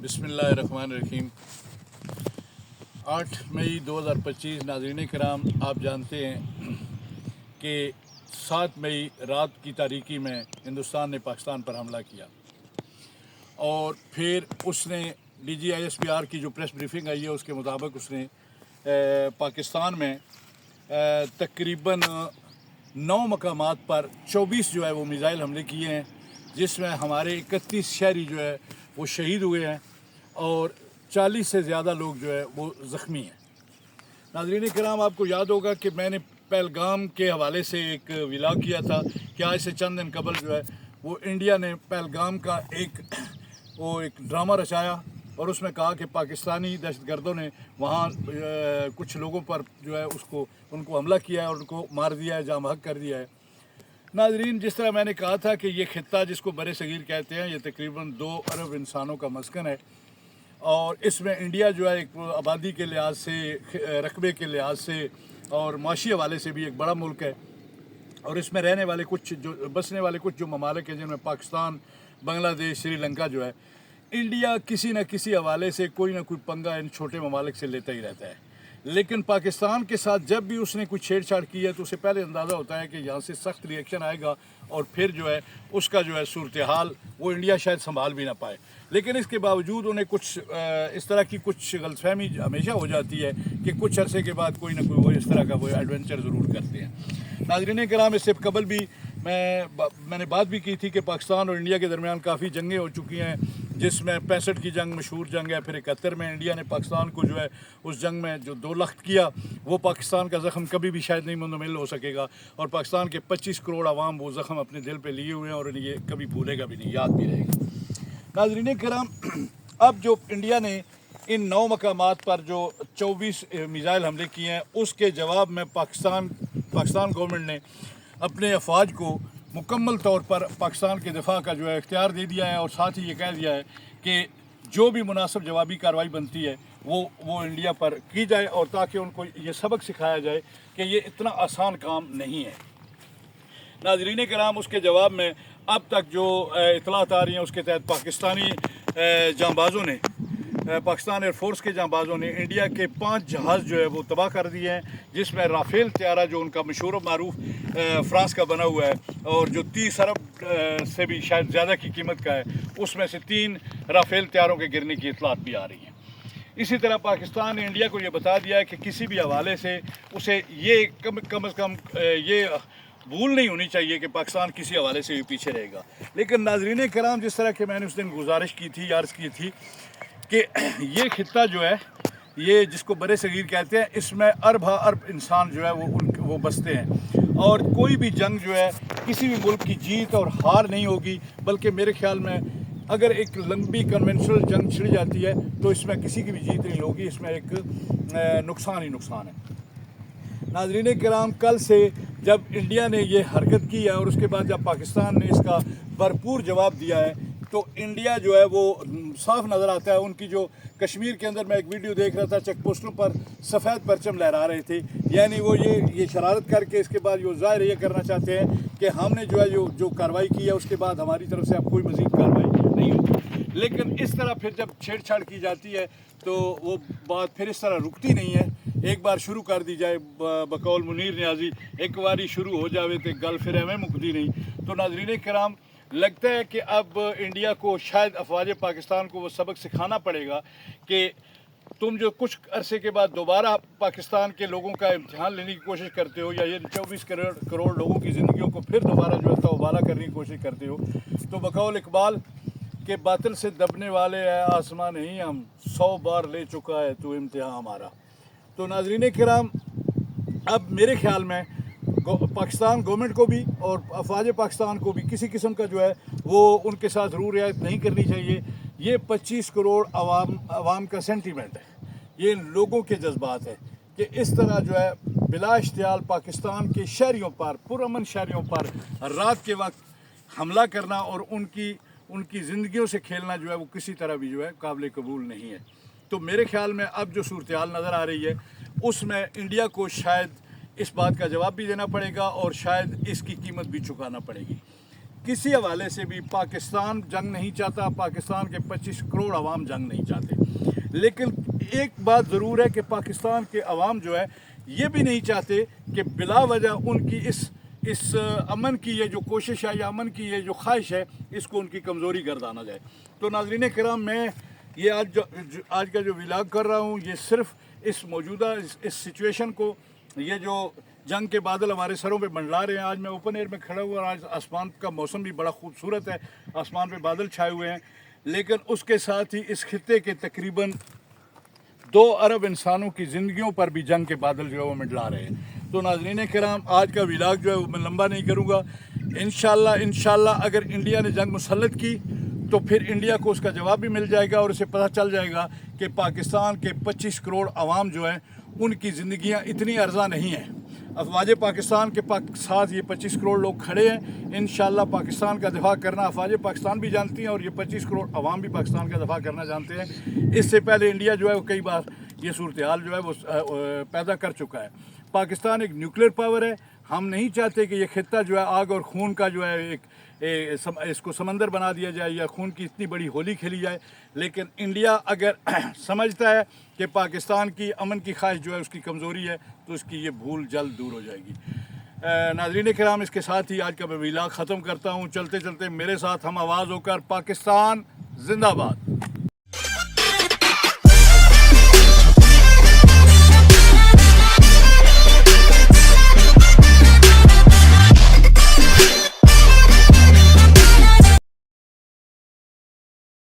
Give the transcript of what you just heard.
बिस्मिल्लाहिर्रहमानिर्रहीम। 8 मई 2025 नाज़रीन कराम, आप जानते हैं कि 7 मई रात की तारीकी में हिंदुस्तान ने पाकिस्तान पर हमला किया और फिर उसने DGISPR की जो प्रेस ब्रीफिंग आई है उसके मुताबिक उसने पाकिस्तान में तकरीबन 9 मकामात पर 24 जो है वो मिज़ाइल हमले किए हैं, जिसमें हमारे 31 शहरी जो है वो शहीद हुए हैं और 40 से ज़्यादा लोग जो है वो ज़ख्मी हैं। नाज़रीन कराम, आपको याद होगा कि मैंने पहलगाम के हवाले से एक व्लॉग किया था कि आज से चंद दिन कबल जो है वो इंडिया ने पहलगाम का एक ड्रामा रचाया और उसमें कहा कि पाकिस्तानी दहशतगर्दों ने वहाँ कुछ लोगों पर जो है उनको हमला किया है और उनको मार दिया है, जाम हक कर दिया है। नाज़रीन, जिस तरह मैंने कहा था कि ये खित्ता जिसको बर सगीर कहते हैं, ये तकरीबन 2 अरब इंसानों का मस्कन है और इसमें इंडिया जो है एक आबादी के लिहाज से, रकबे के लिहाज से और माशी हवाले से भी एक बड़ा मुल्क है और इसमें रहने वाले बसने वाले कुछ जो ममालिक हैं, जिनमें पाकिस्तान, बांग्लादेश, श्रीलंका जो है, इंडिया किसी न किसी हवाले से कोई ना कोई पंगा इन छोटे ममालिक से लेता ही रहता है। लेकिन पाकिस्तान के साथ जब भी उसने कुछ छेड़छाड़ की है तो उसे पहले अंदाज़ा होता है कि यहाँ से सख्त रिएक्शन आएगा और फिर जो है उसका जो है सूरत हाल वो इंडिया शायद संभाल भी ना पाए। लेकिन इसके बावजूद उन्हें कुछ इस तरह की कुछ गलतफहमी हमेशा हो जाती है कि कुछ अरसे के बाद कोई ना कोई वो इस तरह का वो एडवेंचर ज़रूर करते हैं। नाज़रीन कराम, इससे कबल भी मैंने बात भी की थी कि पाकिस्तान और इंडिया के दरमियान काफ़ी जंगें हो चुकी हैं, जिसमें 65 की जंग मशहूर जंग है, फिर 71 में इंडिया ने पाकिस्तान को जो है उस जंग में जो 2 लख्त किया, वो पाकिस्तान का ज़ख़म कभी भी शायद नहीं मुंतमिल हो सकेगा और पाकिस्तान के 25 करोड़ आवाम वो ज़ख़म अपने दिल पे लिए हुए हैं और ये कभी भूलेगा भी नहीं, याद भी रहेगा। नाज़रीन कराम, अब जो इंडिया ने इन 9 मकामात पर जो 24 मिसाइल हमले किए हैं, उसके जवाब में पाकिस्तान गवर्नमेंट ने अपने अफवाज को मुकम्मल तौर पर पाकिस्तान के दिफा का जो है इख्तियार दे दिया है और साथ ही ये कह दिया है कि जो भी मुनासिब जवाबी कार्रवाई बनती है वो इंडिया पर की जाए और ताकि उनको ये सबक सिखाया जाए कि ये इतना आसान काम नहीं है। नाज़रीन कराम, उसके जवाब में अब तक जो इतलात आ रही हैं उसके तहत पाकिस्तान एयरफोर्स के जांबाजों ने इंडिया के 5 जहाज़ जो है वो तबाह कर दिए हैं, जिसमें राफेल त्यारा जो उनका मशहूर और मारूफ फ्रांस का बना हुआ है और जो 30 अरब से भी शायद ज़्यादा की कीमत का है, उसमें से 3 राफेल त्यारों के गिरने की इतलात भी आ रही हैं। इसी तरह पाकिस्तान ने इंडिया को ये बता दिया है कि किसी भी हवाले से उसे ये कम अज़ कम ये भूल नहीं होनी चाहिए कि पाकिस्तान किसी हवाले से भी पीछे रहेगा। लेकिन नाज़रीन कराम, जिस तरह के मैंने उस दिन गुजारिश की थी, अर्ज़ की थी कि ये खित्ता जो है, ये जिसको बर सगीर कहते हैं, इसमें अरब इंसान जो है वो बसते हैं और कोई भी जंग जो है किसी भी मुल्क की जीत और हार नहीं होगी, बल्कि मेरे ख्याल में अगर एक लंबी कन्वेंशनल जंग छिड़ जाती है तो इसमें किसी की भी जीत नहीं होगी, इसमें एक नुकसान ही नुकसान है। नाज़रीन कराम, कल से जब इंडिया ने ये हरकत की है और उसके बाद जब पाकिस्तान ने इसका भरपूर जवाब दिया है तो इंडिया जो है वो साफ नज़र आता है। उनकी जो कश्मीर के अंदर मैं एक वीडियो देख रहा था, चेक पोस्टों पर सफ़ेद परचम लहरा रहे थे, यानी वो ये शरारत करके इसके बाद वो ज़ाहिर ये करना चाहते हैं कि हमने जो है जो कार्रवाई की है उसके बाद हमारी तरफ से अब कोई मज़ीद कार्रवाई नहीं होगी। लेकिन इस तरह फिर जब छेड़छाड़ की जाती है तो वो बात फिर इस तरह रुकती नहीं है। एक बार शुरू कर दी जाए बकौल मुनीर न्याजी, एक बारी शुरू हो जावे तो गल फिर एवं मुकती नहीं। तो नाज़रीन कराम, लगता है कि अब इंडिया को शायद अफवाज पाकिस्तान को वो सबक सिखाना पड़ेगा कि तुम जो कुछ अरसे के बाद दोबारा पाकिस्तान के लोगों का इम्तिहान लेने की कोशिश करते हो या ये 24 करोड़ लोगों की ज़िंदगियों को फिर दोबारा जो है तौबाला करने की कोशिश करते हो, तो बकौल इकबाल के बातिल से दबने वाले है आसमान नहीं, हम 100 बार ले चुका है तो इम्तिहान हमारा। तो नाज़रीन कराम, अब मेरे ख्याल में पाकिस्तान गवर्नमेंट को भी और अफवाज पाकिस्तान को भी किसी किस्म का जो है वो उनके साथ रू रियायत नहीं करनी चाहिए। ये 25 करोड़ आवाम का सेंटीमेंट है, ये लोगों के जज्बात है कि इस तरह जो है बिला इश्तियाल पाकिस्तान के शहरियों पर, पुरअमन शहरियों पर रात के वक्त हमला करना और उनकी ज़िंदगियों से खेलना जो है वो किसी तरह भी जो है काबिल कबूल नहीं है। तो मेरे ख्याल में अब जो सूरत हाल नज़र आ रही है उसमें इंडिया को शायद इस बात का जवाब भी देना पड़ेगा और शायद इसकी कीमत भी चुकाना पड़ेगी। کسی حوالے سے بھی پاکستان جنگ نہیں چاہتا، پاکستان کے 25 کروڑ عوام جنگ نہیں چاہتے، لیکن ایک بات ضرور ہے کہ پاکستان کے عوام جو ہے یہ بھی نہیں چاہتے کہ بلا وجہ ان کی اس امن کی یہ جو کوشش ہے یا امن کی یہ جو خواہش ہے اس کو ان کی کمزوری گردانا جائے۔ تو ناظرین کرام، میں یہ آج کا جو ولاگ کر رہا ہوں یہ صرف اس موجودہ اس سچویشن کو، یہ جو جنگ کے بادل ہمارے سروں پہ منڈلا رہے ہیں، آج میں اوپن ایئر میں کھڑا ہوا اور آج آسمان کا موسم بھی بڑا خوبصورت ہے، آسمان پہ بادل چھائے ہوئے ہیں، لیکن اس کے ساتھ ہی اس خطے کے تقریباً 2 ارب انسانوں کی زندگیوں پر بھی جنگ کے بادل جو ہے وہ منڈلا رہے ہیں۔ تو ناظرین کرام، آج کا ولاگ جو ہے وہ میں لمبا نہیں کروں گا۔ انشاءاللہ اگر انڈیا نے جنگ مسلط کی تو پھر انڈیا کو اس کا جواب بھی مل جائے گا اور اسے پتہ چل جائے گا کہ پاکستان کے 25 کروڑ عوام جو ہیں ان کی زندگیاں اتنی ارزاں نہیں ہیں۔ افواج پاکستان کے ساتھ یہ 25 کروڑ لوگ کھڑے ہیں، انشاءاللہ پاکستان کا دفاع کرنا افواج پاکستان بھی جانتی ہیں اور یہ 25 کروڑ عوام بھی پاکستان کا دفاع کرنا جانتے ہیں۔ اس سے پہلے انڈیا جو ہے وہ کئی بار یہ صورتحال جو ہے وہ پیدا کر چکا ہے۔ پاکستان ایک نیوکلیر پاور ہے، ہم نہیں چاہتے کہ یہ خطہ جو ہے آگ اور خون کا جو ہے اس کو سمندر بنا دیا جائے یا خون کی اتنی بڑی ہولی کھیلی جائے، لیکن انڈیا اگر سمجھتا ہے کہ پاکستان کی امن کی خواہش جو ہے اس کی کمزوری ہے تو اس کی یہ بھول جلد دور ہو جائے گی۔ ناظرین کرام، اس کے ساتھ ہی آج کا میں ولاگ ختم کرتا ہوں۔ چلتے چلتے میرے ساتھ ہم آواز ہو کر پاکستان زندہ باد۔